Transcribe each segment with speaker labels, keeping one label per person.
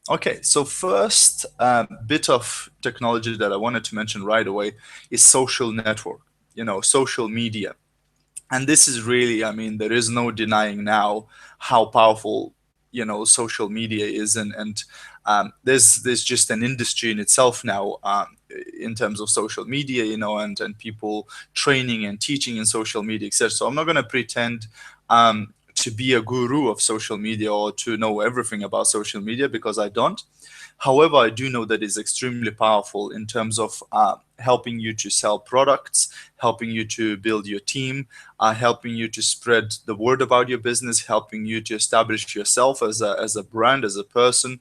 Speaker 1: Okay, so first bit of technology that I wanted to mention right away is social network, social media. And this is really, I mean, there is no denying now how powerful, social media is. And there's just an industry in itself now, in terms of social media, and people training and teaching in social media, etc. So I'm not going to pretend to be a guru of social media or to know everything about social media, because I don't. However, I do know that it's extremely powerful in terms of helping you to sell products, helping you to build your team, helping you to spread the word about your business, helping you to establish yourself as a brand, as a person,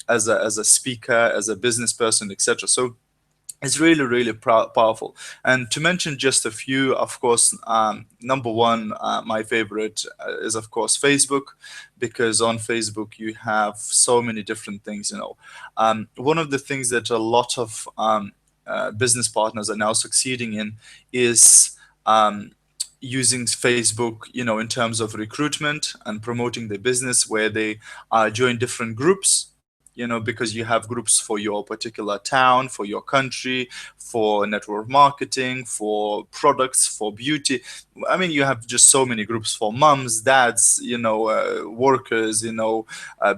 Speaker 1: as a speaker, as a business person, etc. So it's really, really powerful. And to mention just a few, of course, number one, my favorite is, of course, Facebook, because on Facebook you have so many different things. One of the things that a lot of business partners are now succeeding in is using Facebook, in terms of recruitment and promoting their business, where they join different groups, because you have groups for your particular town, for your country, for network marketing, for products, for beauty. I mean, you have just so many groups for moms, dads, workers,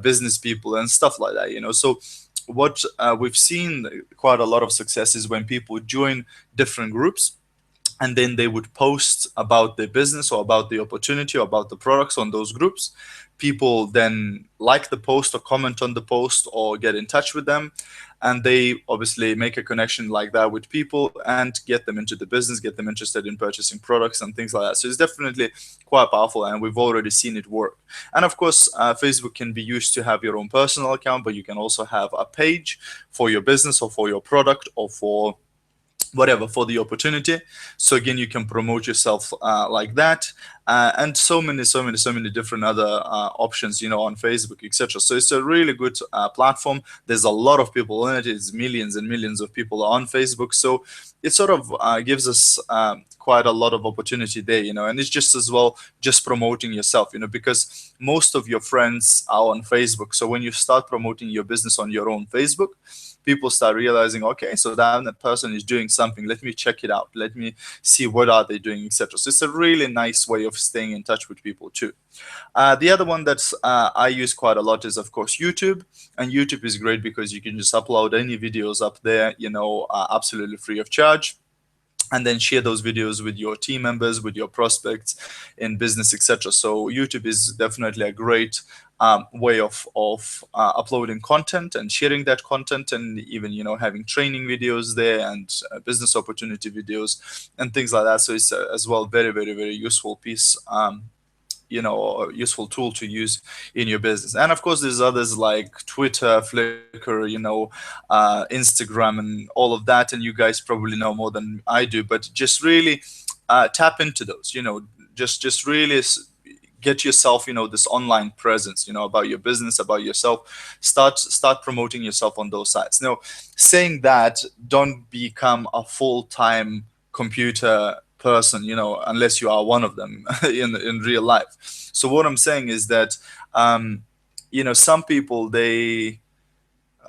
Speaker 1: business people and stuff like that. So what we've seen quite a lot of success is when people join different groups, and then they would post about their business or about the opportunity or about the products on those groups. People then like the post or comment on the post or get in touch with them, and they obviously make a connection like that with people and get them into the business, get them interested in purchasing products and things like that. So it's definitely quite powerful, and we've already seen it work. And of course, Facebook can be used to have your own personal account, but you can also have a page for your business or for your product or for whatever, for the opportunity. So again, you can promote yourself like that, and so many different other options, on Facebook, etc. So it's a really good platform. There's a lot of people in it. It's millions and millions of people on Facebook. So it sort of gives us quite a lot of opportunity there, and it's just as well just promoting yourself, because most of your friends are on Facebook. So when you start promoting your business on your own Facebook, people start realizing, okay, so that person is doing something, let me check it out, let me see what are they doing, etc. So it's a really nice way of staying in touch with people too. The other one that I use quite a lot is, of course, YouTube. And YouTube is great because you can just upload any videos up there, absolutely free of charge, and then share those videos with your team members, with your prospects in business, etc. So YouTube is definitely a great way of uploading content and sharing that content, and even having training videos there, and business opportunity videos and things like that. So it's as well very, very, very useful piece, a useful tool to use in your business. And of course, there's others like Twitter, Flickr, Instagram, and all of that. And you guys probably know more than I do, but just really tap into those. Just really get yourself, this online presence, about your business, about yourself. Start promoting yourself on those sites. Now, saying that, don't become a full-time computer person, unless you are one of them in real life. So what I'm saying is that, some people, they,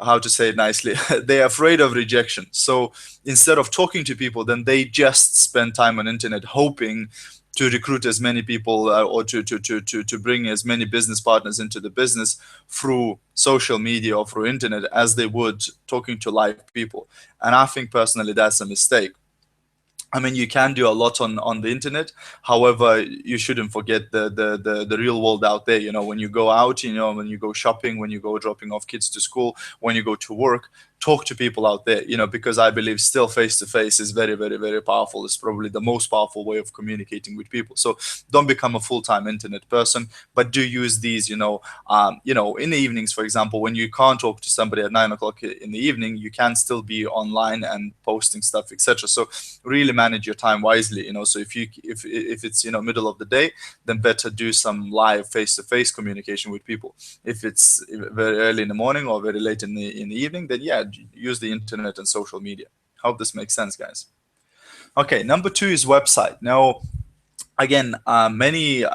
Speaker 1: how to say it nicely, they're afraid of rejection. So instead of talking to people, then they just spend time on internet hoping to recruit as many people, or to bring as many business partners into the business through social media or through internet as they would talking to live people. And I think personally that's a mistake. I mean, you can do a lot on the internet. However, you shouldn't forget the real world out there. When you go out, when you go shopping, when you go dropping off kids to school, when you go to work, talk to people out there, because I believe still face to face is very, very, very powerful. It's probably the most powerful way of communicating with people. So don't become a full-time internet person, but do use these, in the evenings, for example, when you can't talk to somebody at 9 o'clock in the evening, you can still be online and posting stuff, etc. So really manage your time wisely. So if it's middle of the day, then better do some live face-to-face communication with people. If it's very early in the morning or very late in the evening, then yeah, use the internet and social media. Hope this makes sense, guys. Okay, number two is website. Now, again, many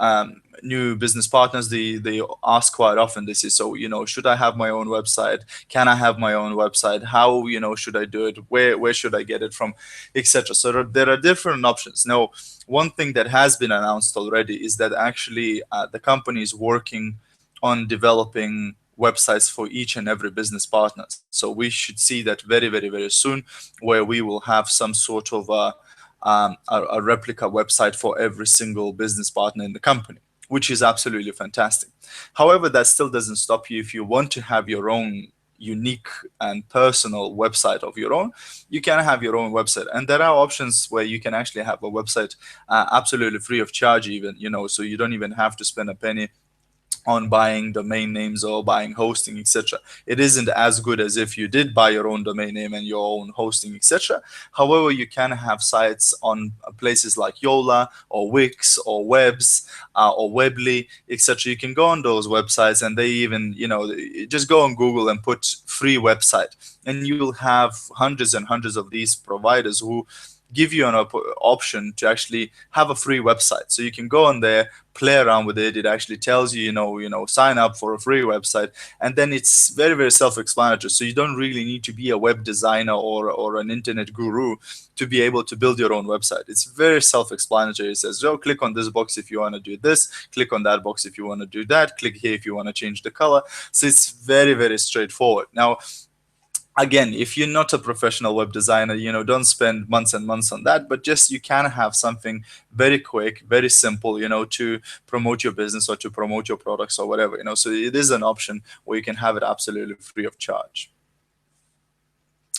Speaker 1: new business partners, they ask quite often. They say, so should I have my own website? Can I have my own website? How should I do it? Where should I get it from, etc. So there are different options. Now, one thing that has been announced already is that actually the company is working on developing websites for each and every business partner. So we should see that very, very, very soon, where we will have some sort of a replica website for every single business partner in the company, which is absolutely fantastic. However, that still doesn't stop you. If you want to have your own unique and personal website of your own, you can have your own website. And there are options where you can actually have a website absolutely free of charge even, so you don't even have to spend a penny on buying domain names or buying hosting, etc. It isn't as good as if you did buy your own domain name and your own hosting, etc. However, you can have sites on places like Yola or Wix or Webs or Webly, etc. You can go on those websites, and they even, just go on Google and put free website, and you'll have hundreds and hundreds of these providers who give you an option to actually have a free website. So you can go on there, play around with it. It actually tells you, sign up for a free website. And then it's very, very self-explanatory. So you don't really need to be a web designer or an internet guru to be able to build your own website. It's very self-explanatory. It says, oh, click on this box if you want to do this, click on that box if you want to do that, click here if you want to change the color. So it's very, very straightforward. Now, again, if you're not a professional web designer, don't spend months and months on that, but just you can have something very quick, very simple, to promote your business or to promote your products or whatever, so it is an option where you can have it absolutely free of charge.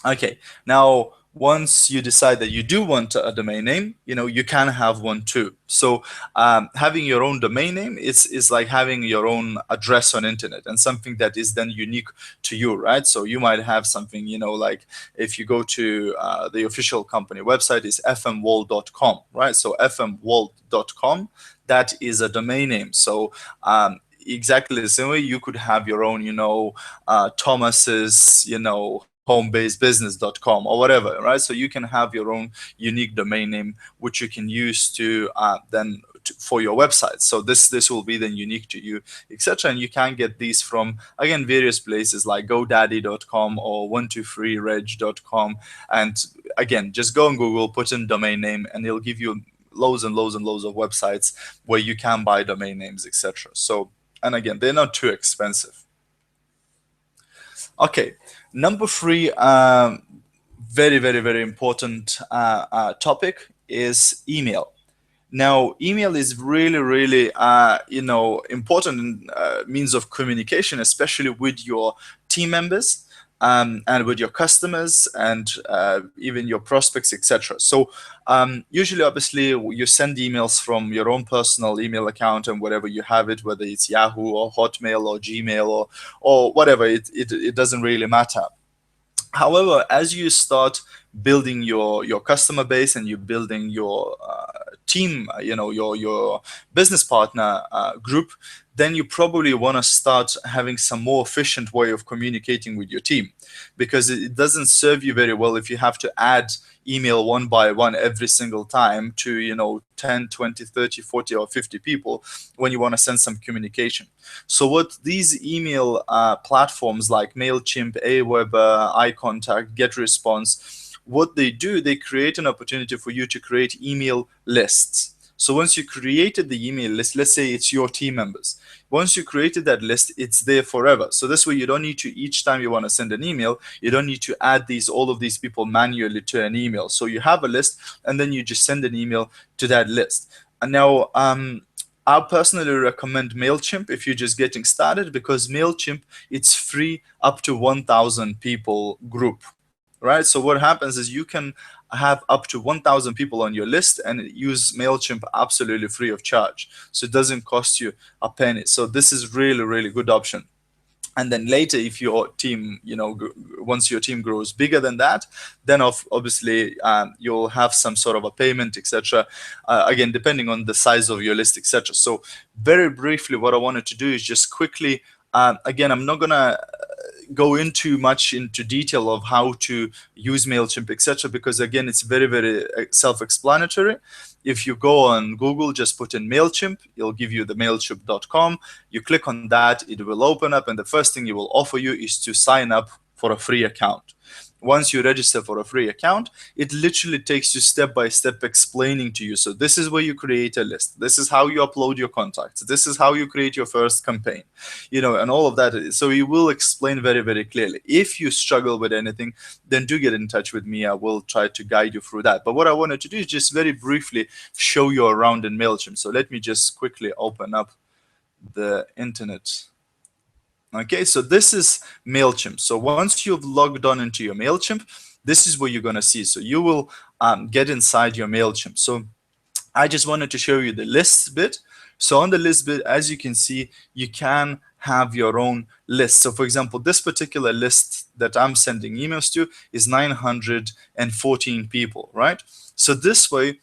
Speaker 1: Okay, now once you decide that you do want a domain name, you can have one too. So having your own domain name is like having your own address on internet, and something that is then unique to you, right? So you might have something, like if you go to the official company website is fmworld.com, right? So fmworld.com, that is a domain name. So exactly the same way you could have your own, Thomas's, homebasebusiness.com or whatever, right? So you can have your own unique domain name, which you can use to for your website. So this will be then unique to you, etc. And you can get these from, again, various places like GoDaddy.com or 123reg.com. And again, just go on Google, put in domain name, and it'll give you loads and loads and loads of websites where you can buy domain names, etc. So, and again, they're not too expensive. Okay, number 3, very, very, very important topic is email. Now, email is really, really, important means of communication, especially with your team members and with your customers and even your prospects, etc. So usually, obviously, you send emails from your own personal email account and whatever you have it, whether it's Yahoo or Hotmail or Gmail or whatever, it doesn't really matter. However, as you start building your customer base and you're building your team, your business partner group, then you probably want to start having some more efficient way of communicating with your team, because it doesn't serve you very well if you have to add email one by one every single time to 10, 20, 30, 40 or 50 people when you want to send some communication. So what these email platforms like MailChimp, Aweber, iContact, GetResponse, what they do, they create an opportunity for you to create email lists. So once you created the email list, let's say it's your team members. Once you created that list, it's there forever. So this way you don't need to, each time you want to send an email, you don't need to add all of these people manually to an email. So you have a list, and then you just send an email to that list. And now, I personally recommend MailChimp if you're just getting started, because MailChimp, it's free up to 1,000 people group. Right, so what happens is you can have up to 1,000 people on your list and use MailChimp absolutely free of charge. So it doesn't cost you a penny. So this is really, really good option. And then later, if your team, once your team grows bigger than that, then obviously you'll have some sort of a payment, etc. Again, depending on the size of your list, etc. So very briefly, what I wanted to do is just quickly, again, I'm not gonna go into much into detail of how to use MailChimp, etc., because again, it's very, very self-explanatory. If you go on Google, just put in MailChimp, it'll give you the mailchimp.com. You click on that, it will open up, and the first thing it will offer you is to sign up for a free account. Once you register for a free account, it literally takes you step by step explaining to you. So this is where you create a list. This is how you upload your contacts. This is how you create your first campaign, and all of that. So you will explain very, very clearly. If you struggle with anything, then do get in touch with me. I will try to guide you through that. But what I wanted to do is just very briefly show you around in MailChimp. So let me just quickly open up the internet. Okay, so this is MailChimp. So once you've logged on into your MailChimp, this is what you're going to see. So you will get inside your MailChimp. So I just wanted to show you the lists bit. So on the list bit, as you can see, you can have your own list. So for example, this particular list that I'm sending emails to is 914 people, right? So this way,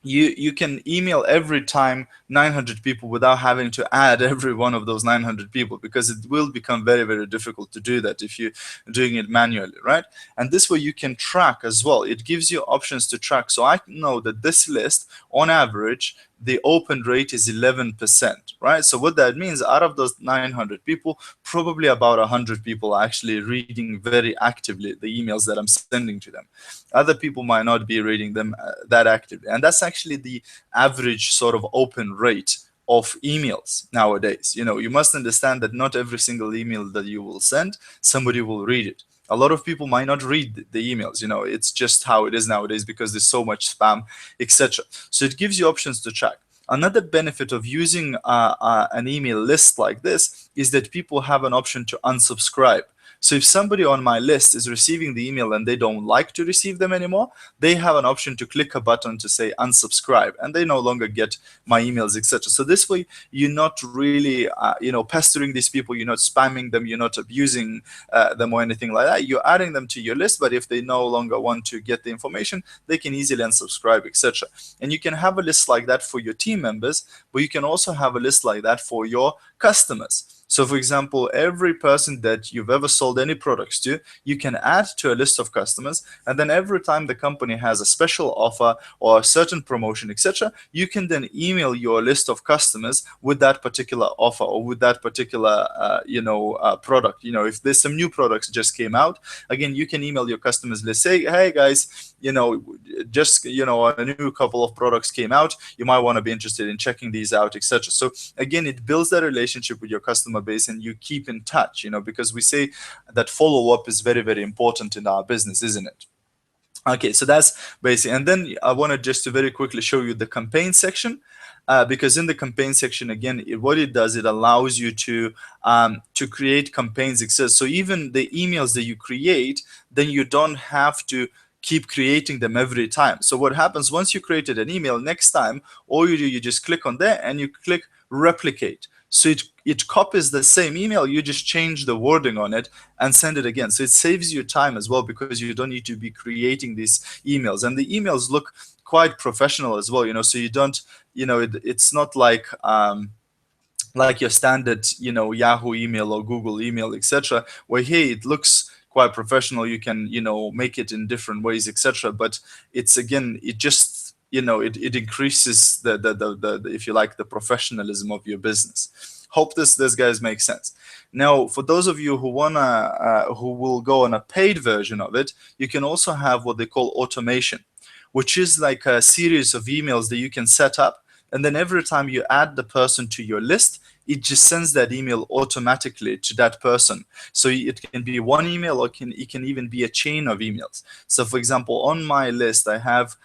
Speaker 1: you can email every time 900 people without having to add every one of those 900 people, because it will become very, very difficult to do that if you're doing it manually, right? And this way you can track as well. It gives you options to track. So I know that this list, on average, the open rate is 11%, right? So what that means, out of those 900 people, probably about 100 people are actually reading very actively the emails that I'm sending to them. Other people might not be reading them that actively. And that's actually the average sort of open rate of emails nowadays. You must understand that not every single email that you will send, somebody will read it. A lot of people might not read the emails. It's just how it is nowadays because there's so much spam, etc. So it gives you options to track. Another benefit of using an email list like this is that people have an option to unsubscribe. So if somebody on my list is receiving the email and they don't like to receive them anymore, they have an option to click a button to say unsubscribe, and they no longer get my emails, etc. So this way, you're not really, pestering these people. You're not spamming them. You're not abusing them or anything like that. You're adding them to your list, but if they no longer want to get the information, they can easily unsubscribe, etc. And you can have a list like that for your team members, but you can also have a list like that for your customers. So for example, every person that you've ever sold any products to, you can add to a list of customers, and then every time the company has a special offer or a certain promotion, etc., you can then email your list of customers with that particular offer or with that particular product. If there's some new products just came out, again, you can email your customers list, say, hey guys, just a new couple of products came out, you might want to be interested in checking these out, etc. So again, it builds that relationship with your customer base, and you keep in touch, because we say that follow-up is very, very important in our business, isn't it? Okay, so that's basic. And then I wanted just to very quickly show you the campaign section, because in the campaign section, again, what it does, it allows you to create campaigns. So even the emails that you create, then you don't have to keep creating them every time. So what happens once you created an email, next time, all you do, you just click on there and you click replicate. So it copies the same email, you just change the wording on it and send it again. So it saves you time as well, because you don't need to be creating these emails. And the emails look quite professional as well, so you don't, it's not like your standard, Yahoo email or Google email, etc., where, hey, it looks quite professional, you can, make it in different ways, etc. But it's, again, it just, it increases the if you like, the professionalism of your business. Hope this guys makes sense. Now, for those of you who will go on a paid version of it, you can also have what they call automation, which is like a series of emails that you can set up, and then every time you add the person to your list, it just sends that email automatically to that person. So it can be one email, or it can even be a chain of emails. So for example, on my list, I have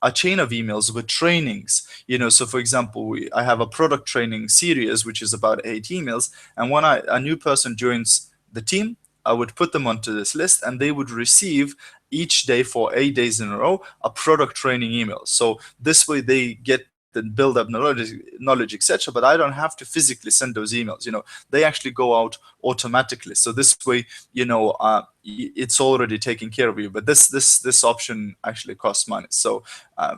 Speaker 1: a chain of emails with trainings. So for example, I have a product training series, which is about 8 emails. And when a new person joins the team, I would put them onto this list, and they would receive each day for 8 days in a row a product training email. So this way they get and build up knowledge, etc. But I don't have to physically send those emails. They actually go out automatically. So this way, it's already taken care of you. But this option actually costs money. So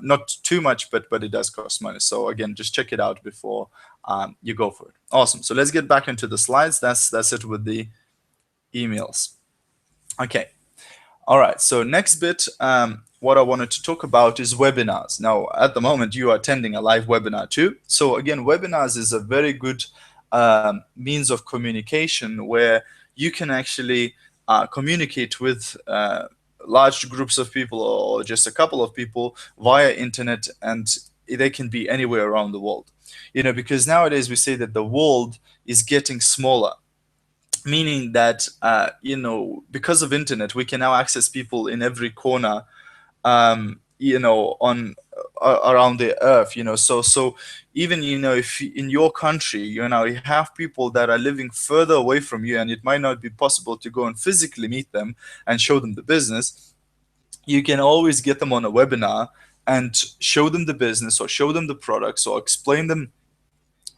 Speaker 1: not too much, but it does cost money. So again, just check it out before you go for it. Awesome. So let's get back into the slides. That's it with the emails. Okay. All right. So next bit, what I wanted to talk about is webinars. Now, at the moment, you are attending a live webinar too. So again, webinars is a very good means of communication where you can actually communicate with large groups of people or just a couple of people via internet, and they can be anywhere around the world. Because nowadays we say that the world is getting smaller, meaning that because of internet we can now access people in every corner, on around the earth. So even if in your country you have people that are living further away from you, and it might not be possible to go and physically meet them and show them the business, you can always get them on a webinar and show them the business or show them the products or explain them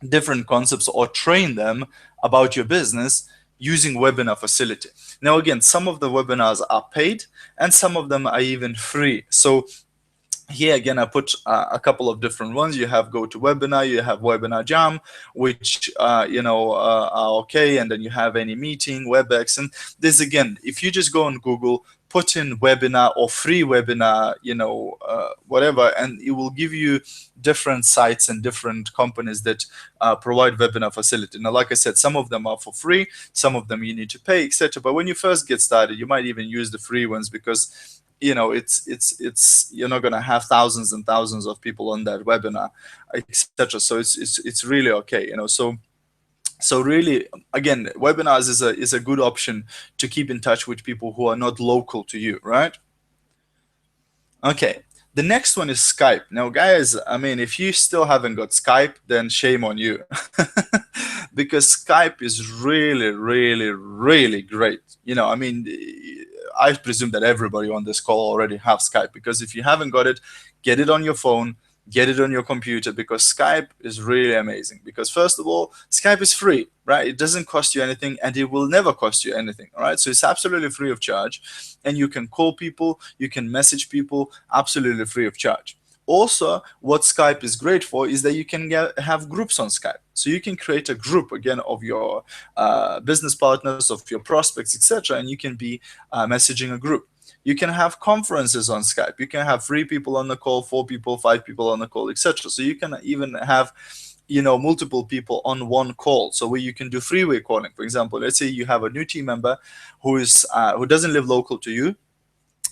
Speaker 1: different concepts or train them about your business using webinar facility. Now, again, some of the webinars are paid and some of them are even free. So here again, I put a couple of different ones. You have GoToWebinar, you have Webinar Jam, which are okay, and then you have AnyMeeting, WebEx, and this again, if you just go on Google, put in webinar or free webinar, whatever, and it will give you different sites and different companies that provide webinar facility. Now, like I said, some of them are for free, some of them you need to pay, etc. But when you first get started, you might even use the free ones because it's you're not going to have thousands and thousands of people on that webinar, etc. So it's really okay. So really, again, webinars is a good option to keep in touch with people who are not local to you, right? Okay. The next one is Skype. Now, guys, I mean, if you still haven't got Skype, then shame on you. Because Skype is really, really, really great. I mean, I presume that everybody on this call already have Skype, because if you haven't got it, get it on your phone, get it on your computer, because Skype is really amazing. Because first of all, Skype is free, right? It doesn't cost you anything, and it will never cost you anything, all right? So it's absolutely free of charge, and you can call people, you can message people absolutely free of charge. Also, what Skype is great for is that you can have groups on Skype. So you can create a group, again, of your business partners, of your prospects, etc., and you can be messaging a group. You can have conferences on Skype. You can have 3 people on the call, 4 people, 5 people on the call, etc. So you can even have multiple people on one call. So where you can do three-way calling. For example, let's say you have a new team member who doesn't live local to you,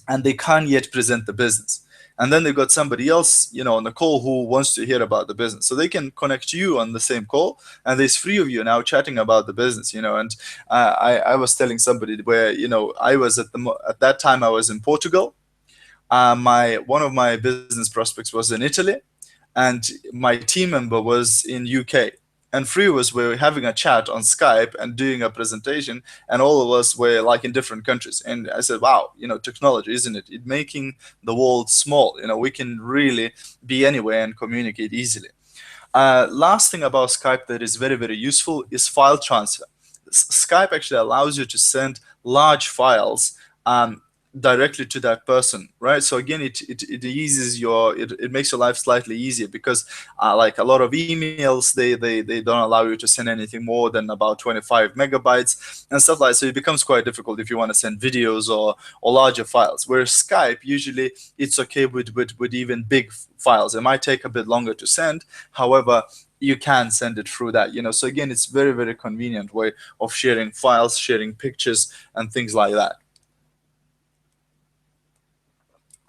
Speaker 1: and they can't yet present the business. And then they've got somebody else, on the call who wants to hear about the business. So they can connect you on the same call, and there's 3 of you now chatting about the business, And I was telling somebody where, I was at that time I was in Portugal. One of my business prospects was in Italy, and my team member was in UK. And 3 of us were having a chat on Skype and doing a presentation, and all of us were like in different countries. And I said, wow, technology, isn't it? It's making the world small. We can really be anywhere and communicate easily. Last thing about Skype that is very, very useful is file transfer. Skype actually allows you to send large files directly to that person, right? So again, it eases it makes your life slightly easier, because like a lot of emails, they don't allow you to send anything more than about 25 megabytes and stuff like that. So it becomes quite difficult if you want to send videos or larger files. Whereas Skype, usually it's okay with even big files. It might take a bit longer to send, however, you can send it through that. So again, it's very, very convenient way of sharing files, sharing pictures, and things like that.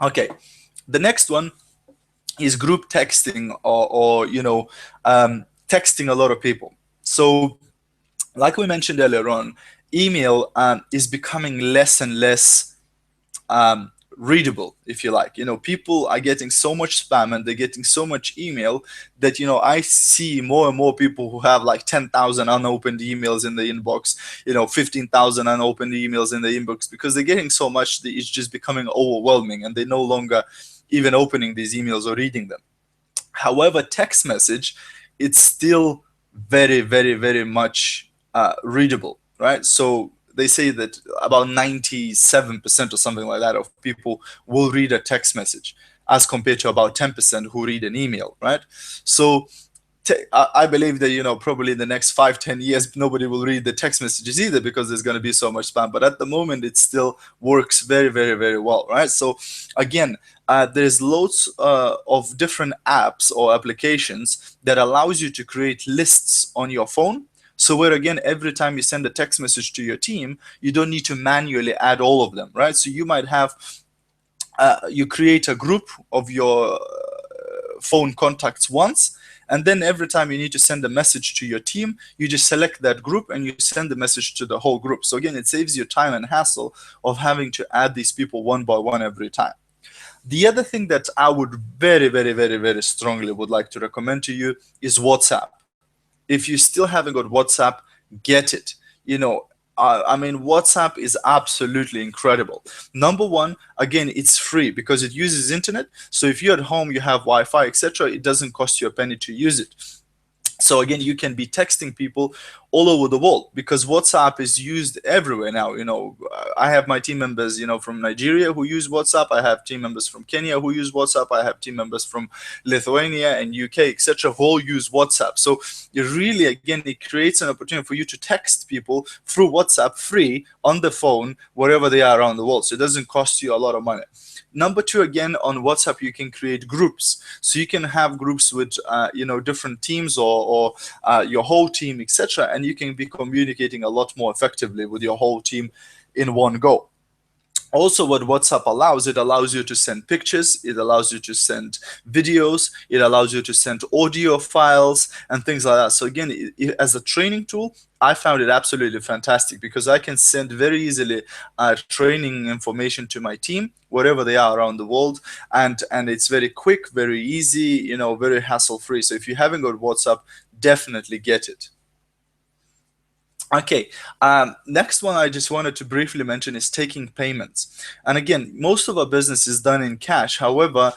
Speaker 1: Okay, the next one is group texting, or texting a lot of people. So like we mentioned earlier on, email is becoming less and less readable, if you like. People are getting so much spam and they're getting so much email that I see more and more people who have like 10,000 unopened emails in the inbox, 15,000 unopened emails in the inbox, because they're getting so much that it's just becoming overwhelming, and they're no longer even opening these emails or reading them. However, text message, it's still very, very, very much readable, right? So they say that about 97% or something like that of people will read a text message, as compared to about 10% who read an email, right? So I believe that, probably in the next 5-10 years, nobody will read the text messages either, because there's going to be so much spam. But at the moment, it still works very, very, very well, right? So again, there's loads of different apps or applications that allows you to create lists on your phone. So where, again, every time you send a text message to your team, you don't need to manually add all of them, right? So you might have, you create a group of your phone contacts once, and then every time you need to send a message to your team, you just select that group and you send the message to the whole group. So again, it saves you time and hassle of having to add these people one by one every time. The other thing that I would very, very, very, very strongly would like to recommend to you is WhatsApp. If you still haven't got WhatsApp, get it. I mean, WhatsApp is absolutely incredible. Number one, again, it's free because it uses internet. So if you're at home, you have Wi-Fi, etc., it doesn't cost you a penny to use it. So again, you can be texting people all over the world, because WhatsApp is used everywhere now. I have my team members, from Nigeria who use WhatsApp. I have team members from Kenya who use WhatsApp. I have team members from Lithuania and UK, etc., who all use WhatsApp. So it really, again, it creates an opportunity for you to text people through WhatsApp free on the phone, wherever they are around the world. So it doesn't cost you a lot of money. Number two, again, on WhatsApp, you can create groups. So you can have groups with, different teams or your whole team, etc. And you can be communicating a lot more effectively with your whole team in one go. Also, what WhatsApp allows, it allows you to send pictures, it allows you to send videos, it allows you to send audio files and things like that. So again, as a training tool, I found it absolutely fantastic, because I can send very easily training information to my team wherever they are around the world, and it's very quick, very easy, very hassle-free. So if you haven't got WhatsApp, definitely get it. Okay, next one I just wanted to briefly mention is taking payments. And again, most of our business is done in cash. However,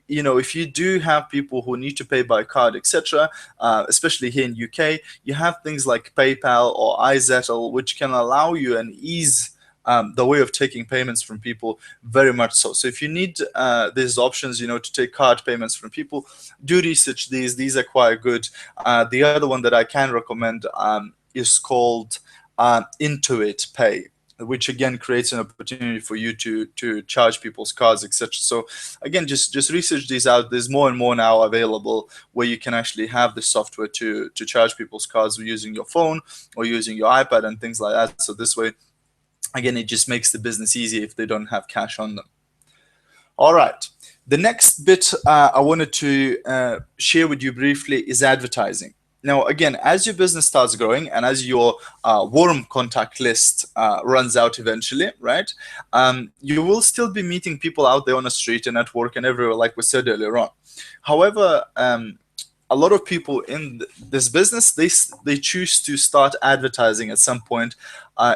Speaker 1: if you do have people who need to pay by card, etc., especially here in UK, you have things like PayPal or iZettle, which can allow you and ease the way of taking payments from people very much so. So if you need these options, to take card payments from people, do research these. These are quite good. The other one that I can recommend is called Intuit Pay, which again creates an opportunity for you to charge people's cards, etc. So again, just research these out. There's more and more now available where you can actually have the software to charge people's cards using your phone or using your iPad and things like that. So this way, again, it just makes the business easier if they don't have cash on them. All right. The next bit I wanted to share with you briefly is advertising. Now, again, as your business starts growing and as your warm contact list runs out eventually, right, you will still be meeting people out there on the street and at work and everywhere, like we said earlier on. However, a lot of people in this business, they choose to start advertising at some point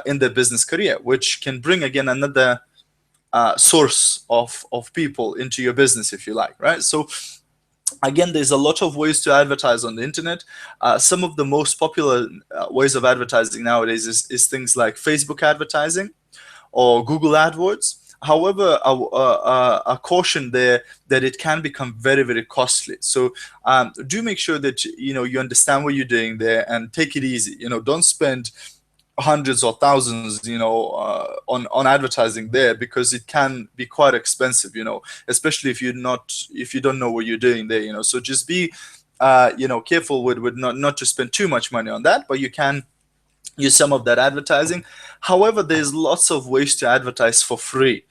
Speaker 1: in their business career, which can bring, again, another source of people into your business, if you like, right? So again, there's a lot of ways to advertise on the internet. Some of the most popular ways of advertising nowadays is things like Facebook advertising or Google AdWords. However, a caution there that it can become very, very costly. So do make sure that you understand what you're doing there and take it easy. Don't spend hundreds or thousands on advertising there, because it can be quite expensive, especially if you don't know what you're doing there. So just be careful with not to spend too much money on that, but you can use some of that advertising. However, there's lots of ways to advertise for free,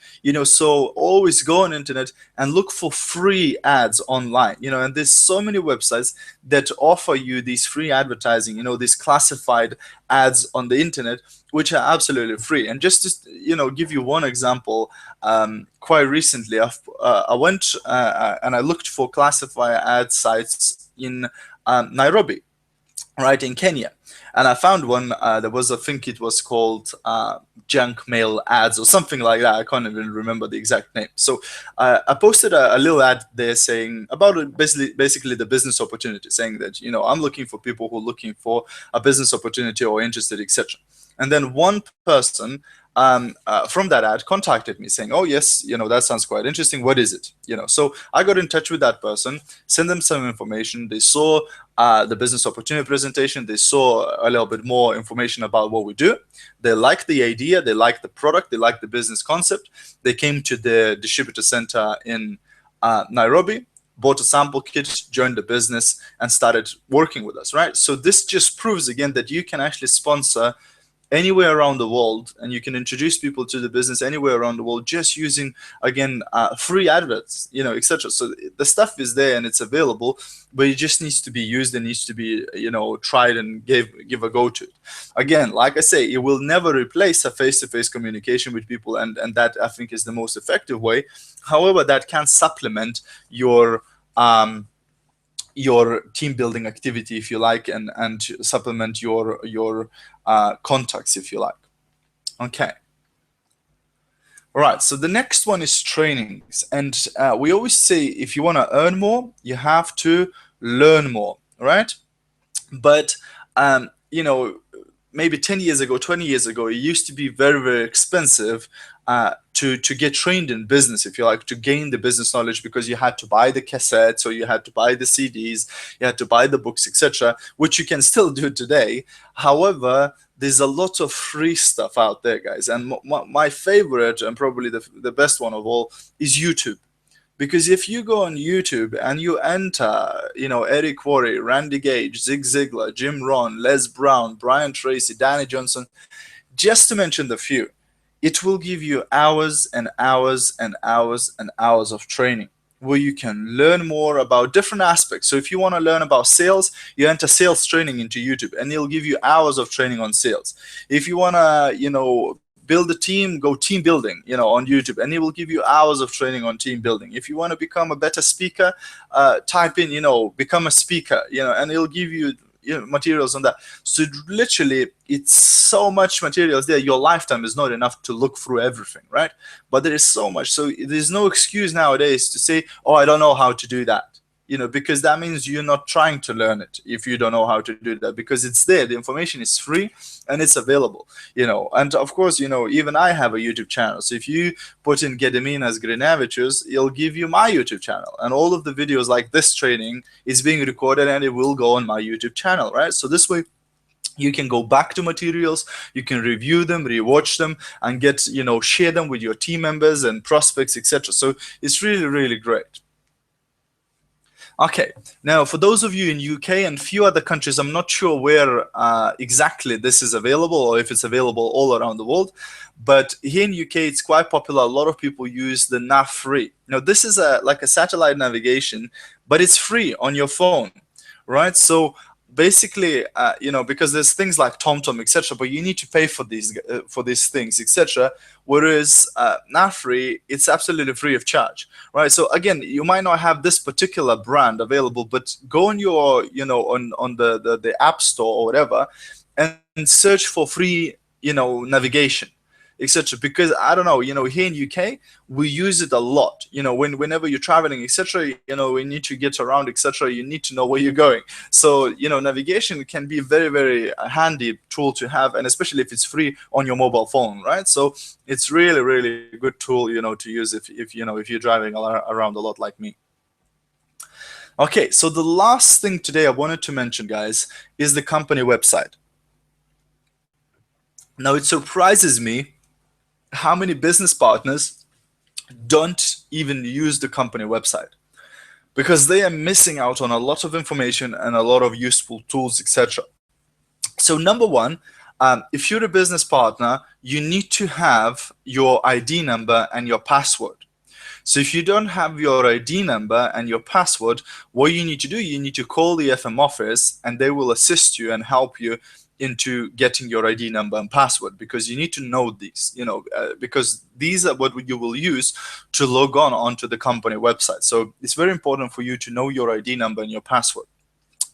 Speaker 1: so always go on internet and look for free ads online, and there's so many websites that offer you these free advertising, these classified ads on the internet, which are absolutely free. And just to give you one example, quite recently I went and I looked for classified ad sites in Nairobi, right, in Kenya. And I found one that was, I think it was called Junk Mail Ads or something like that. I can't even remember the exact name. So I posted a little ad there saying about it, basically the business opportunity, saying that, I'm looking for people who are looking for a business opportunity or interested, etc. And then one person from that ad contacted me saying, oh yes, that sounds quite interesting, what is it? So I got in touch with that person, sent them some information. They saw the business opportunity presentation, they saw a little bit more information about what we do. They liked the idea, they liked the product, they liked the business concept. They came to the distributor center in Nairobi, bought a sample kit, joined the business, and started working with us, right? So this just proves again that you can actually sponsor anywhere around the world, and you can introduce people to the business anywhere around the world just using, again, free adverts, etc. So the stuff is there and it's available, but it just needs to be used and needs to be, tried and give a go to it. Again, like I say, it will never replace a face-to-face communication with people, and that I think is the most effective way. However, that can supplement your team building activity, if you like, and supplement your contacts, if you like. Okay. All right, so the next one is trainings. And we always say, if you want to earn more, you have to learn more, right? But, maybe 10 years ago, 20 years ago, it used to be very, very expensive to get trained in business, if you like, to gain the business knowledge, because you had to buy the cassettes, or you had to buy the CDs, you had to buy the books, etc., which you can still do today. However, there's a lot of free stuff out there, guys. And my favorite, and probably the best one of all, is YouTube. Because if you go on YouTube and you enter, Eric Worre, Randy Gage, Zig Ziglar, Jim Rohn, Les Brown, Brian Tracy, Danny Johnson, just to mention the few, it will give you hours and hours and hours and hours of training where you can learn more about different aspects. So if you want to learn about sales, you enter sales training into YouTube, and it'll give you hours of training on sales. If you want to, build a team, go team building, on YouTube, and it will give you hours of training on team building. If you want to become a better speaker, type in, become a speaker, and it'll give you, materials on that. So literally, it's so much materials there. Your lifetime is not enough to look through everything, right? But there is so much. So there's no excuse nowadays to say, oh, I don't know how to do that. Because that means you're not trying to learn it if you don't know how to do that, because it's there. The information is free and it's available, and of course, even I have a YouTube channel. So if you put in Gediminas Grinavičius, it'll give you my YouTube channel, and all of the videos like this training is being recorded and it will go on my YouTube channel, right? So this way, you can go back to materials, you can review them, rewatch them, and get, share them with your team members and prospects, etc. So it's really, really great. Okay, now for those of you in UK and few other countries, I'm not sure where exactly this is available, or if it's available all around the world, but here in UK it's quite popular. A lot of people use the Nav Free. Now this is like a satellite navigation, but it's free on your phone, right? So basically, because there's things like TomTom, etc., but you need to pay for these things, etc. Whereas Nav Free, it's absolutely free of charge, right? So again, you might not have this particular brand available, but go on your, on the App Store or whatever, and search for free, navigation, etc. Because I don't know, here in UK we use it a lot. Whenever you're traveling, etc. We need to get around, etc. You need to know where you're going. So navigation can be a very, very handy tool to have, and especially if it's free on your mobile phone, right? So it's really, really good tool, to use if you're driving around a lot like me. Okay, so the last thing today I wanted to mention, guys, is the company website. Now it surprises me how many business partners don't even use the company website, because they are missing out on a lot of information and a lot of useful tools, etc. So number one, if you're a business partner, you need to have your ID number and your password. So if you don't have your ID number and your password, what you need to do, you need to call the FM office, and they will assist you and help you into getting your ID number and password, because you need to know these, because these are what you will use to log on onto the company website. So it's very important for you to know your ID number and your password.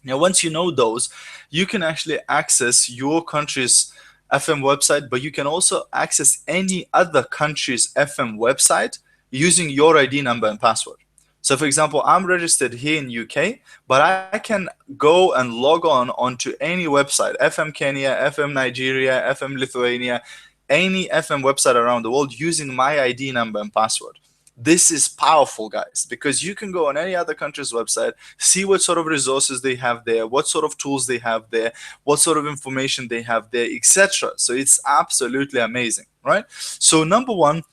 Speaker 1: Now, once you know those, you can actually access your country's FM website, but you can also access any other country's FM website using your ID number and password. So for example, I'm registered here in UK, but I can go and log on onto any website, FM Kenya, FM Nigeria, FM Lithuania, any FM website around the world using my ID number and password. This is powerful, guys, because you can go on any other country's website, see what sort of resources they have there, what sort of tools they have there, what sort of information they have there, etc. So it's absolutely amazing, right? So number one,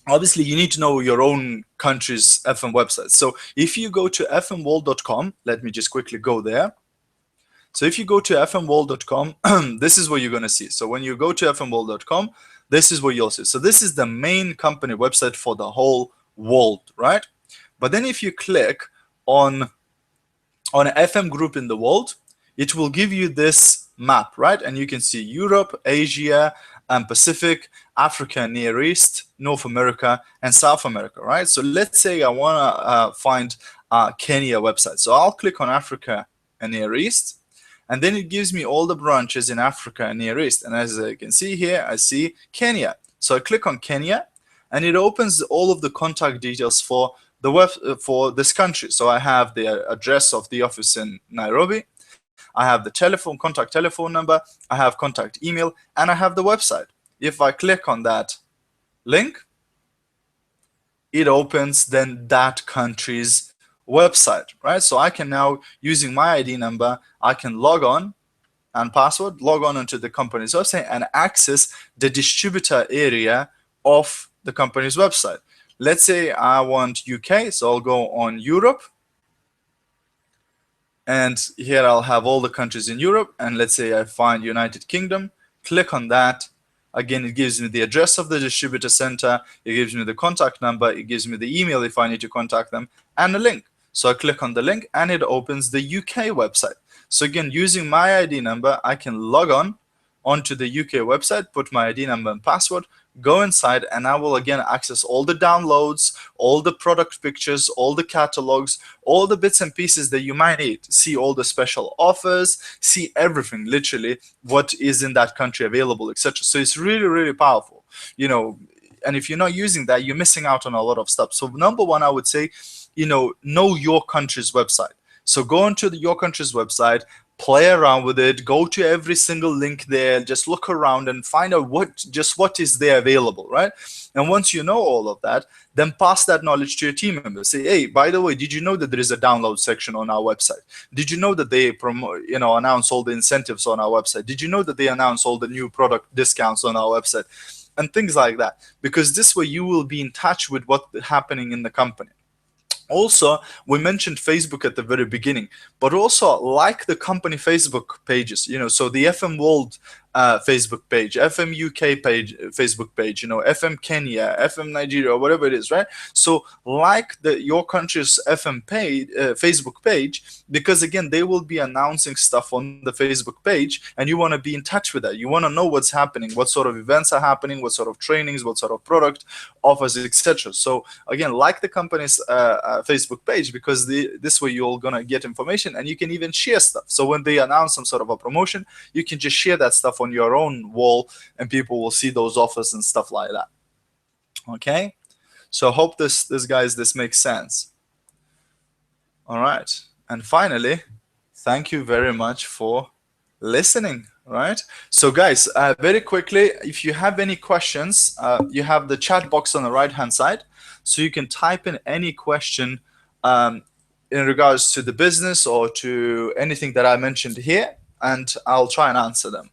Speaker 1: obviously you need to know your own country's FM website. So if you go to fmworld.com, let me just quickly go there. So if you go to fmworld.com, this is what you're going to see. So when you go to fmworld.com, this is what you'll see. So this is the main company website for the whole world, right? But then if you click on an FM group in the world, it will give you this map, right? And you can see Europe, Asia, and Pacific, Africa, Near East, North America, and South America, right? So let's say I want to find Kenya website. So I'll click on Africa and Near East, and then it gives me all the branches in Africa and Near East. And as I can see here, I see Kenya. So I click on Kenya, and it opens all of the contact details for the web for this country. So I have the address of the office in Nairobi, I have the contact telephone number, I have contact email, and I have the website. If I click on that link, it opens then that country's website, right? So I can now, using my ID number, I can log on and password, log on into the company's website and access the distributor area of the company's website. Let's say I want UK, so I'll go on Europe. And here I'll have all the countries in Europe. And let's say I find United Kingdom, click on that. Again, it gives me the address of the distributor center. It gives me the contact number. It gives me the email if I need to contact them, and a link. So I click on the link and it opens the UK website. So again, using my ID number, I can log on onto the UK website, put my ID number and password, go inside, and I will again access all the downloads, all the product pictures, all the catalogs, all the bits and pieces that you might need. See all the special offers, see everything, literally, what is in that country available, etc. So it's really, really powerful, you know. And if you're not using that, you're missing out on a lot of stuff. So number one, I would say, you know your country's website. So go onto your country's website, play around with it, go to every single link there, just look around and find out what is there available, right? And once you know all of that, then pass that knowledge to your team members. Say, hey, by the way, did you know that there is a download section on our website? Did you know that they announce all the incentives on our website? Did you know that they announce all the new product discounts on our website? And things like that, because this way you will be in touch with what's happening in the company. Also, we mentioned Facebook at the very beginning, but also like the company Facebook pages, so the FM World Facebook page, FM UK page, Facebook page, FM Kenya, FM Nigeria, or whatever it is, right? So like your country's FM page, Facebook page, because again, they will be announcing stuff on the Facebook page, and you want to be in touch with that. You want to know what's happening, what sort of events are happening, what sort of trainings, what sort of product offers, etc. So again, like the company's Facebook page, because this way you're gonna get information, and you can even share stuff. So when they announce some sort of a promotion, you can just share that stuff on your own wall, and people will see those offers and stuff like that. Okay, so I hope this makes sense. All right, and finally, thank you very much for listening. Right, so guys, very quickly, if you have any questions, you have the chat box on the right hand side, so you can type in any question in regards to the business or to anything that I mentioned here, and I'll try and answer them.